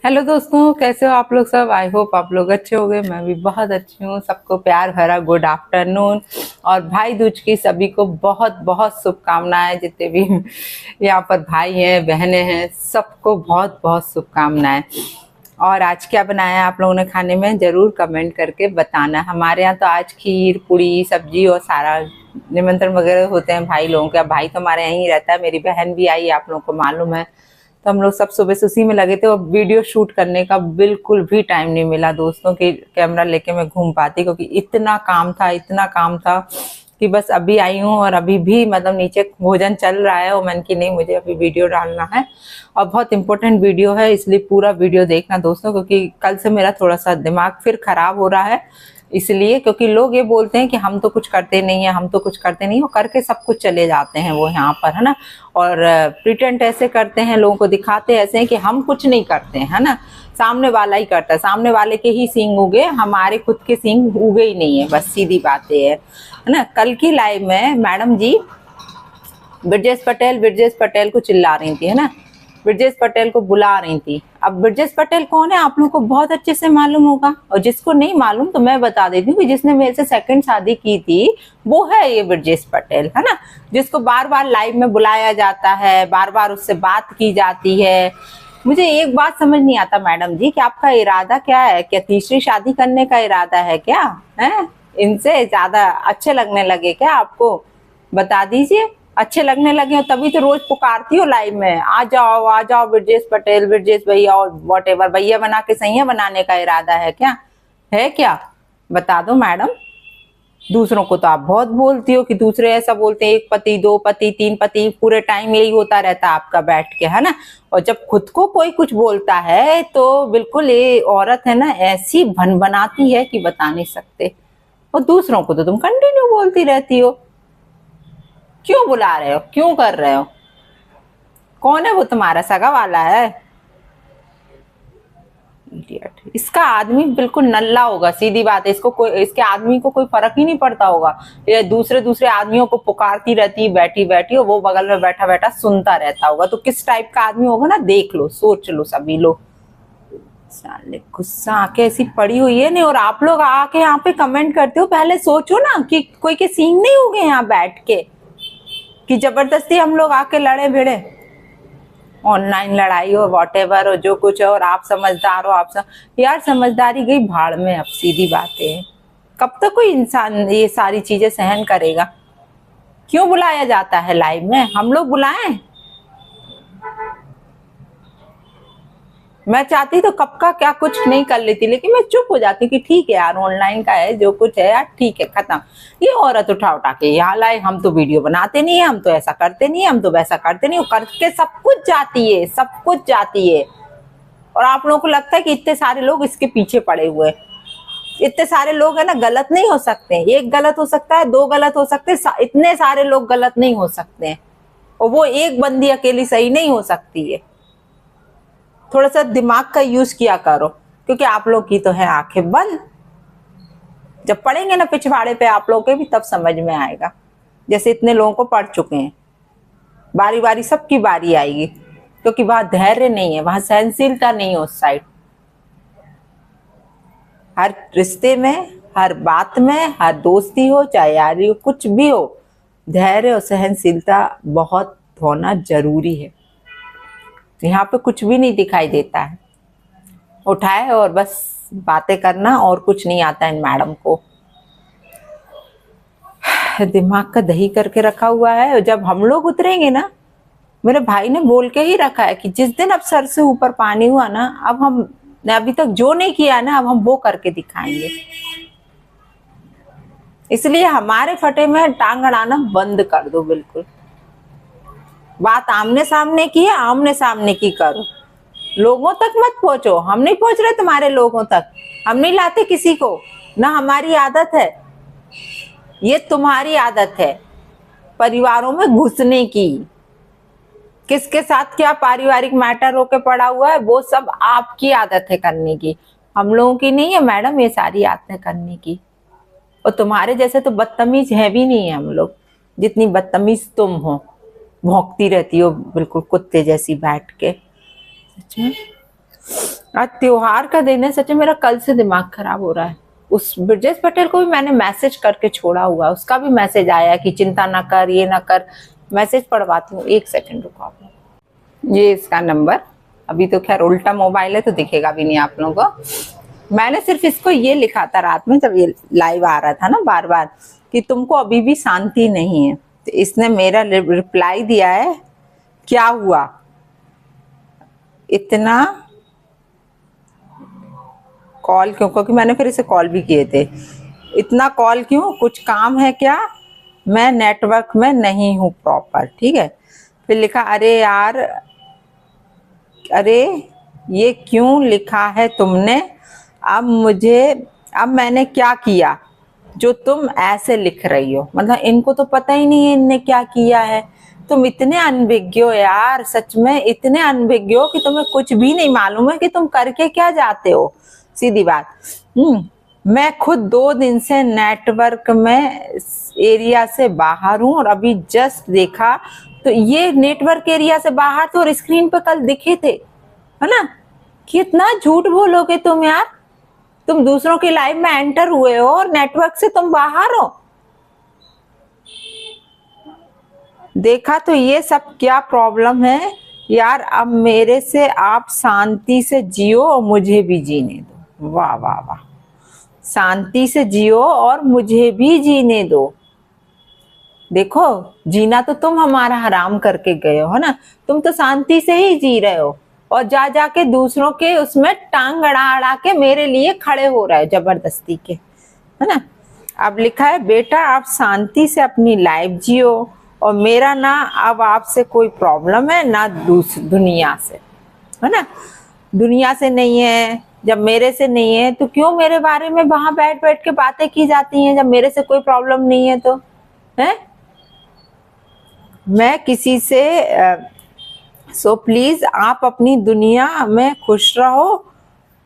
Hello दोस्तों, कैसे हो आप लोग सब। आई होप आप लोग अच्छे हो गए। मैं भी बहुत अच्छी हूँ। सबको प्यार भरा गुड आफ्टरनून और भाई दूज की सभी को बहुत बहुत शुभकामनाएं। जितने भी यहाँ पर भाई हैं बहनें हैं सबको बहुत बहुत शुभकामनाएं। और आज क्या बनाया आप लोगों ने खाने में, जरूर कमेंट करके बताना। हमारे यहाँ तो आज खीर पूड़ी सब्जी और सारा निमंत्रण वगैरह होते हैं भाई लोगों के। भाई तो हमारे यहीं रहता है, मेरी बहन भी आई, आप लोगों को मालूम है। तो हम लोग सब सुबह से उसी में लगे थे और वीडियो शूट करने का बिल्कुल भी टाइम नहीं मिला दोस्तों कि कैमरा लेके मैं घूम पाती, क्योंकि इतना काम था कि बस अभी आई हूँ। और अभी भी मतलब नीचे भोजन चल रहा है और मन की नहीं, मुझे अभी वीडियो डालना है और बहुत इंपॉर्टेंट वीडियो है, इसलिए पूरा वीडियो देखना दोस्तों। क्योंकि कल से मेरा थोड़ा सा दिमाग फिर खराब हो रहा है, इसलिए क्योंकि लोग ये बोलते हैं कि हम तो कुछ करते नहीं है, हम तो कुछ करते नहीं, वो करके सब कुछ चले जाते हैं वो यहाँ पर, है ना। और प्रिटेंड ऐसे करते हैं, लोगों को दिखाते ऐसे हैं कि हम कुछ नहीं करते हैं, है ना। सामने वाला ही करता है, सामने वाले के ही सींग उगे, हमारे खुद के सींग उगे ही नहीं है, बस सीधी बातें है ना। कल की लाइव में मैडम जी ब्रजेश पटेल को चिल्ला रही थी, है ना। ब्रजेश पटेल को बुला रही थी। अब ब्रजेश पटेल कौन है आप लोगों को बहुत अच्छे से मालूम होगा, और जिसको नहीं मालूम तो मैं बता देती हूँ कि जिसने मेरे से सेकंड शादी की थी वो है ये ब्रजेश पटेल, है ना। जिसको बार बार लाइव में बुलाया जाता है, बार बार उससे बात की जाती है। मुझे एक बात समझ नहीं आता मैडम जी कि आपका इरादा क्या है, क्या तीसरी शादी करने का इरादा है क्या है? इनसे ज्यादा अच्छे लगने लगे क्या आपको? बता दीजिए। अच्छे लगने लगे हो तभी तो रोज पुकारती हो लाइव में, आ जाओ ब्रजेश पटेल, ब्रजेश भैया और वॉट एवर भैया बना के सैया बनाने का इरादा है क्या? है क्या? बता दो मैडम। दूसरों को तो आप बहुत बोलती हो कि दूसरे ऐसा बोलते हैं, एक पति दो पति तीन पति, पूरे टाइम यही होता रहता है आपका बैठ के, है ना। और जब खुद को कोई कुछ बोलता है तो बिल्कुल ये औरत है ना ऐसी भन बनाती है कि बता नहीं सकते। और दूसरों को तो तुम कंटिन्यू बोलती रहती हो। क्यों बुला रहे हो, क्यों कर रहे हो? कौन है वो, तुम्हारा सगा वाला है? इडियट। इसका आदमी बिल्कुल नल्ला होगा, सीधी बात है। इसको कोई, इसके आदमी को कोई फर्क ही नहीं पड़ता होगा। ये दूसरे आदमियों को पुकारती रहती है बैठी बैठी, और वो बगल में बैठा बैठा सुनता रहता होगा। तो किस टाइप का आदमी होगा ना, देख लो, सोच लो सभी लोग। साले गुस्सा आके ऐसी पड़ी हुई है नहीं। और आप लोग आके यहाँ पे कमेंट करते हो, पहले सोचो ना कि कोई के सींग नहीं होंगे यहाँ बैठ के कि जबरदस्ती हम लोग आके लड़े भिड़े। ऑनलाइन लड़ाई हो वॉट एवर हो, जो कुछ है, और आप समझदार हो, यार समझदारी गई भाड़ में। अब सीधी बातें हैं, कब तक कोई इंसान ये सारी चीजें सहन करेगा? क्यों बुलाया जाता है लाइव में? हम लोग बुलाएं? मैं चाहती तो कब का क्या कुछ नहीं कर लेती, लेकिन मैं चुप हो जाती कि ठीक है यार, ऑनलाइन का है, जो कुछ है यार ठीक है, खत्म। ये औरत उठा उठा के यहाँ लाए, हम तो वीडियो बनाते नहीं है, हम तो ऐसा करते नहीं है, हम तो वैसा करते नहीं, करके सब कुछ जाती है, सब कुछ जाती है। और आप लोगों को लगता है कि इतने सारे लोग इसके पीछे पड़े हुए, इतने सारे लोग है ना गलत नहीं हो सकते। एक गलत हो सकता है, दो गलत हो सकते, इतने सारे लोग गलत नहीं हो सकते हैं। और वो एक बंदी अकेली सही नहीं हो सकती है। थोड़ा सा दिमाग का यूज किया करो, क्योंकि आप लोग की तो है आंखें बंद। जब पढ़ेंगे ना पिछवाड़े पे आप लोग के भी, तब समझ में आएगा। जैसे इतने लोगों को पढ़ चुके हैं, बारी बारी सबकी बारी आएगी, क्योंकि वहां धैर्य नहीं है, वहां सहनशीलता नहीं है उस साइड। हर रिश्ते में, हर बात में, हर दोस्ती हो चाहे यारी हो, कुछ भी हो, धैर्य और सहनशीलता बहुत होना जरूरी है। यहाँ पे कुछ भी नहीं दिखाई देता है, उठाए और बस बातें करना, और कुछ नहीं आता इन मैडम को। दिमाग का दही करके रखा हुआ है। और जब हम लोग उतरेंगे ना, मेरे भाई ने बोल के ही रखा है कि जिस दिन अब सर से ऊपर पानी हुआ ना, अब हम ने अभी तक जो नहीं किया ना, अब हम वो करके दिखाएंगे। इसलिए हमारे फटे में टांग अड़ाना बंद कर दो बिल्कुल। बात आमने सामने की है, आमने सामने की करो। लोगों तक मत पहुंचो, हम नहीं पहुंच रहे तुम्हारे लोगों तक, हम नहीं लाते किसी को, ना हमारी आदत है, ये तुम्हारी आदत है परिवारों में घुसने की। किसके साथ क्या पारिवारिक मैटर होके पड़ा हुआ है, वो सब आपकी आदत है करने की, हम लोगों की नहीं है मैडम ये सारी आदतें करने की। और तुम्हारे जैसे तो बदतमीज है भी नहीं है हम लोग, जितनी बदतमीज तुम हो, भौंकती रहती हो बिल्कुल कुत्ते जैसी बैठ के। सच में आज त्योहार का दिन है, सच में मेरा कल से दिमाग खराब हो रहा है। उस ब्रजेश पटेल को भी मैंने मैसेज करके छोड़ा हुआ है, उसका भी मैसेज आया कि चिंता ना कर, ये ना कर। मैसेज पढ़वाती हूँ, 1 सेकंड रुको आप लोग। ये इसका नंबर, अभी तो खैर उल्टा मोबाइल है तो दिखेगा भी नहीं आप लोगों को। मैंने सिर्फ इसको ये लिखा था रात में जब ये लाइव आ रहा था ना बार बार, कि तुमको अभी भी शांति नहीं है। तो इसने मेरा रिप्लाई दिया है, क्या हुआ इतना कॉल क्यों, क्योंकि मैंने फिर इसे कॉल भी किए थे। इतना कॉल क्यों, कुछ काम है क्या? मैं नेटवर्क में नहीं हूँ प्रॉपर, ठीक है। फिर लिखा, अरे यार, अरे ये क्यों लिखा है तुमने? अब मैंने क्या किया जो तुम ऐसे लिख रही हो? मतलब इनको तो पता ही नहीं है इनने क्या किया है। तुम इतने अनभिज्ञ हो यार, सच में इतने अनभिज्ञ हो कि तुम्हें कुछ भी नहीं मालूम है कि तुम करके क्या जाते हो। सीधी बात। मैं खुद 2 दिन से नेटवर्क में एरिया से बाहर हूँ और अभी जस्ट देखा तो ये नेटवर्क एरिया से बाहर थे और स्क्रीन पे कल दिखे थे, है ना। कितना झूठ बोलोगे तुम यार। तुम दूसरों के लाइव में एंटर हुए हो और नेटवर्क से तुम बाहर हो। देखा तो ये सब क्या प्रॉब्लम है यार। अब मेरे से आप शांति से जियो और मुझे भी जीने दो। वाह वाह वाह, शांति से जियो और मुझे भी जीने दो। देखो, जीना तो तुम हमारा हराम करके गए हो, है ना। तुम तो शांति से ही जी रहे हो और जा जाके दूसरों के उसमें टांग अड़ा अड़ा के मेरे लिए खड़े हो रहे हो जबरदस्ती के, है ना। अब लिखा है, बेटा आप शांति से अपनी लाइफ जियो और मेरा ना अब आपसे कोई प्रॉब्लम है ना दुनिया से, है ना। दुनिया से नहीं है, जब मेरे से नहीं है तो क्यों मेरे बारे में वहां बैठ बैठ के बातें की जाती हैं? जब मेरे से कोई प्रॉब्लम नहीं है तो, है। मैं किसी से सो प्लीज आप अपनी दुनिया में खुश रहो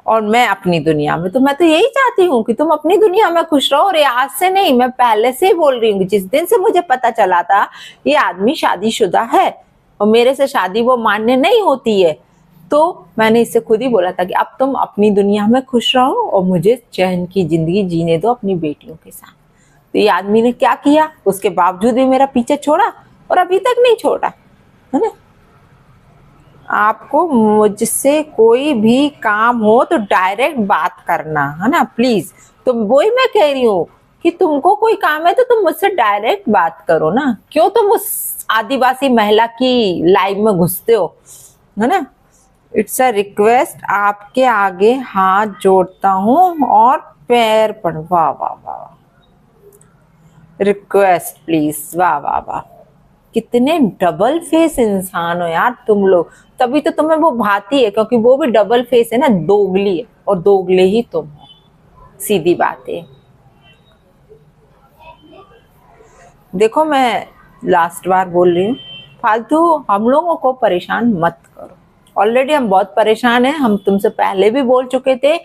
और मैं अपनी दुनिया में। तो मैं तो यही चाहती हूँ कि तुम अपनी दुनिया में खुश रहो। और ये आज से नहीं, मैं पहले से ही बोल रही हूँ। जिस दिन से मुझे पता चला था ये आदमी शादीशुदा है और मेरे से शादी वो मान्य नहीं होती है, तो मैंने इससे खुद ही बोला था कि अब तुम अपनी दुनिया में खुश रहो और मुझे चैन की जिंदगी जीने दो अपनी बेटियों के साथ। तो ये आदमी ने क्या किया, उसके बावजूद भी मेरा पीछे छोड़ा और अभी तक नहीं छोड़ा, है ना। आपको मुझसे कोई भी काम हो तो डायरेक्ट बात करना, है ना, प्लीज। तो वही मैं कह रही हूँ कि तुमको कोई काम है तो तुम मुझसे डायरेक्ट बात करो ना। क्यों तुम उस आदिवासी महिला की लाइव में घुसते हो, है ना। इट्स अ रिक्वेस्ट, आपके आगे हाथ जोड़ता हूँ और पैर पड़। वाह वाह वाह, रिक्वेस्ट प्लीज। वाह वाह वाह, कितने डबल फेस इंसान हो यार तुम लोग। तभी तो तुम्हें वो भाती है, क्योंकि वो भी डबल फेस है ना, दोगली है और दोगले ही तुम हो। सीधी बात है। देखो, मैं लास्ट बार बोल रही हूँ, फालतू हम लोगों को परेशान मत करो। ऑलरेडी हम बहुत परेशान हैं। हम तुमसे पहले भी बोल चुके थे।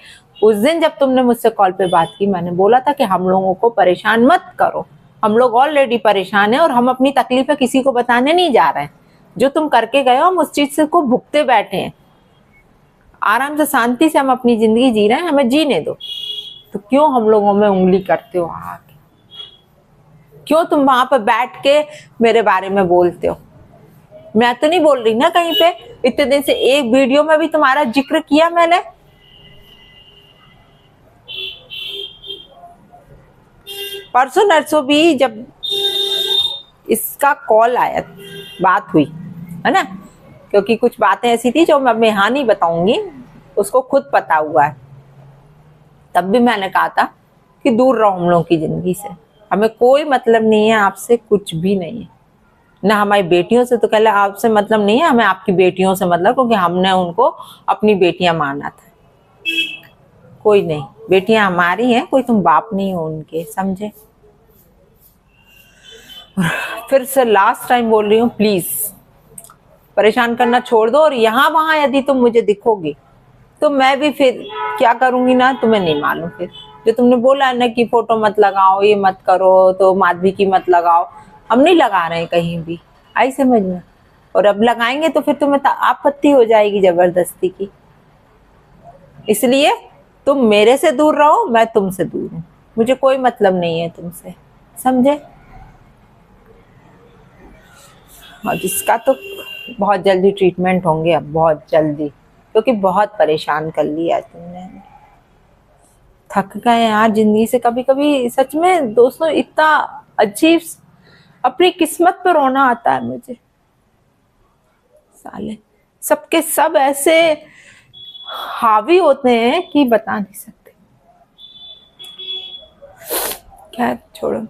उस दिन जब तुमने मुझसे कॉल पे बात की, मैंने बोला था कि हम लोगों को परेशान मत करो। हम लोग ऑलरेडी परेशान हैं और हम अपनी तकलीफें किसी को बताने नहीं जा रहे हैं। जो तुम करके गए हो हम उस चीज से को भुगते बैठे हैं। आराम से शांति से हम अपनी जिंदगी जी रहे हैं, हमें जीने दो। तो क्यों हम लोगों में उंगली करते हो आके? क्यों तुम वहां पर बैठ के मेरे बारे में बोलते हो? मैं तो नहीं बोल रही ना कहीं पे। इतने दिन से एक वीडियो में भी तुम्हारा जिक्र किया मैंने। परसों नरसों भी जब इसका कॉल आया, बात हुई, है ना, क्योंकि कुछ बातें ऐसी थी जो मैं यहाँ नहीं बताऊंगी, उसको खुद पता हुआ है। तब भी मैंने कहा था कि दूर रहो हम लोगों की जिंदगी से। हमें कोई मतलब नहीं है आपसे, कुछ भी नहीं है ना। हमारी बेटियों से तो कहला आपसे मतलब नहीं है, हमें आपकी बेटियों से मतलब, क्योंकि हमने उनको अपनी बेटियां माना था। कोई नहीं, बेटियां हमारी हैं, कोई तुम बाप नहीं हो उनके, समझे। फिर से लास्ट टाइम बोल रही हूँ, प्लीज परेशान करना छोड़ दो। और यहाँ वहां यदि तुम मुझे दिखोगी तो मैं भी फिर क्या करूंगी ना, तुम्हें नहीं मालूम। फिर जो तुमने बोला ना कि फोटो मत लगाओ, ये मत करो, तो माधवी की मत लगाओ, हम नहीं लगा रहे हैं कहीं भी, आई समझ में। और अब लगाएंगे तो फिर तुम्हें आपत्ति हो जाएगी जबरदस्ती की। इसलिए तुम मेरे से दूर रहो, मैं तुमसे दूर हूं, मुझे कोई मतलब नहीं है तुमसे, समझे? और जिसका तो बहुत जल्दी ट्रीटमेंट होंगे, अब बहुत जल्दी, क्योंकि बहुत परेशान कर लिया तुमने। थक गए यार जिंदगी से। कभी कभी सच में दोस्तों इतना अजीब अपनी किस्मत पर रोना आता है मुझे। साले सबके सब ऐसे हावी होते हैं कि बता नहीं सकते। खैर छोड़ो।